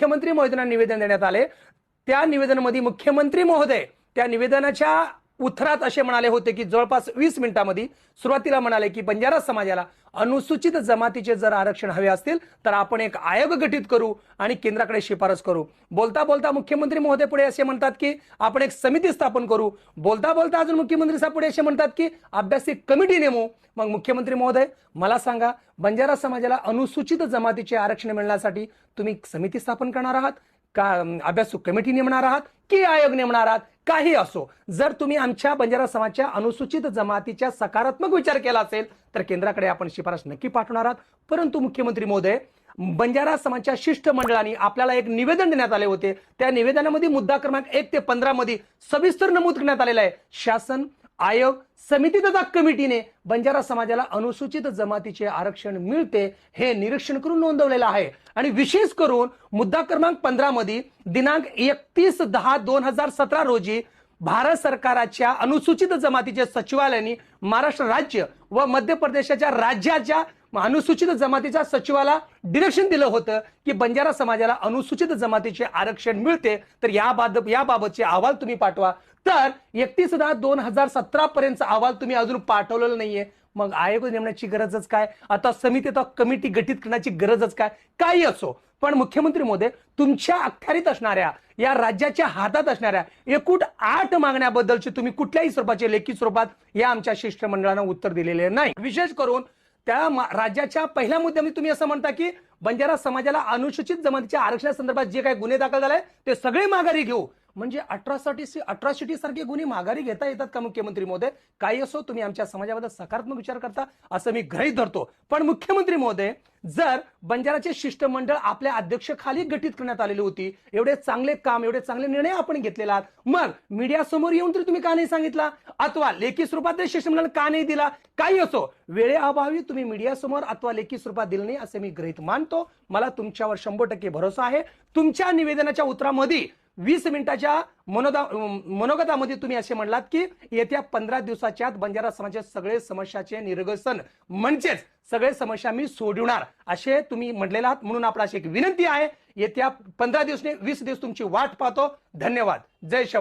मुख्यमंत्री महोदयांना निवेदन देण्यात आले। त्या निवेदनामध्ये मुख्यमंत्री महोदय त्या निवेदनाच्या उत्तरात असे म्हणाले होते की जवळपास 20 मिनिटांमध्ये सुरुवातीला म्हणाले की बंजारा समाजाला अनुसूचित जमातीचे जर आरक्षण हवे असतील तर आपण एक आयोग गठीत करू आणि केंद्राकडे शिफारस करू। बोलता बोलता मुख्यमंत्री महोदय पुढे असे म्हणतात की आपण एक समिती स्थापन करू। बोलता बोलता अजून मुख्यमंत्री साहेब पुढे असे म्हणतात की अभ्यासी कमिटी नेमू। मग मुख्यमंत्री महोदय मला सांगा, बंजारा समाजाला अनुसूचित जमातीचे आरक्षण मिळण्यासाठी तुम्ही समिती स्थापन करणार आहात का, अभ्यासू कमिटी नेमणार आहात की आयोग नेमणार आहात? काही असो, जर तुम्ही आमच्या बंजारा समाजाच्या अनुसूचित जमातीच्या सकारात्मक विचार केला असेल तर केंद्राकडे आपण शिफारस नक्की पाठवणार आहात। परंतु मुख्यमंत्री महोदय, बंजारा समाजाच्या शिष्टमंडळाने आपल्याला एक निवेदन देण्यात आले होते। त्या निवेदनामध्ये मुद्दा क्रमांक 1 ते 15 मध्ये सविस्तर नमूद करण्यात आलेला आहे, शासन, आयोग, समिती तथा कमिटीने बंजारा समाजाला अनुसूचित जमातीचे आरक्षण मिळते हे निरीक्षण करून नोंदवलेलं आहे। आणि विशेष करून मुद्दा क्रमांक 15 मध्ये दिनांक 31/10/2017 रोजी भारत सरकारच्या अनुसूचित जमातीचे सचिवालयाने महाराष्ट्र राज्य व मध्य प्रदेशाच्या राज्याच्या अनुसूचित जमातीच्या सचिवाला डिरेक्शन दिलं होतं की बंजारा समाजाला अनुसूचित जमातीचे आरक्षण मिळते, तर याबाबतचे अहवाल तुम्ही पाठवा। तर 31/10/2017 पर्यंतचा अहवाल तुम्ही अजून पाठवलेला नाहीये। मग आयोग नेमण्याची गरजच काय, आता समिती अथवा कमिटी गठीत करण्याची गरजच काय? काही असो, पण मुख्यमंत्री महोदय, तुमच्या अखत्यारीत असणाऱ्या या राज्याच्या हातात असणाऱ्या एकूण 8 मागण्याबद्दलचे तुम्ही कुठल्याही स्वरूपाचे लेखी स्वरूपात या आमच्या शिष्टमंडळानं उत्तर दिलेले नाही। विशेष करून त्या राज्याच्या पहिल्या मुद्द्यामध्ये तुम्ही असं म्हणता की बंजारा समाजाला अनुसूचित जमातीच्या आरक्षणासंदर्भात जे काही गुन्हे दाखल झाले ते सगळे माघारी घेऊ। म्हणजे अट्रॉसिटी सारखे गुन्हे माघारी घेता येतात का मुख्यमंत्री महोदय? काही असो, तुम्ही आमच्या समाजाबद्दल सकारात्मक विचार करता असं मी गृहीत धरतो। पण मुख्यमंत्री महोदय, जर बंजाराचे शिष्टमंडळ आपल्या अध्यक्षाखाली गठीत करण्यात आलेली होती, एवढे चांगले काम, एवढे चांगले निर्णय आपण घेतलेला आहात, मग मीडिया समोर येऊन तरी तुम्ही का नाही सांगितला, अथवा लेखी स्वरूपात शिष्टमंडळ का नाही दिला? काही असो, वेळेअभावी तुम्ही मीडिया समोर अथवा लेखी स्वरूपात दिलं नाही असे मी गृहीत मानतो। मला तुमच्यावर 100% भरोसा आहे। तुमच्या निवेदनाच्या उत्तरामध्ये 20 मिनिटाच्या मनोगतामध्ये तुम्ही असे म्हणलात की येत्या 15 दिवसाच्या आत बंजारा समाजाच्या सगळे समस्याचे निरसन म्हणजेच सगळे समस्या मी सोडवणार असे तुम्ही म्हटलेला आहात। म्हणून आपल्याला एक विनंती आहे, येत्या 15 दिवस 20 दिवस तुमची वाट पाहतो। धन्यवाद। जय शिवराय।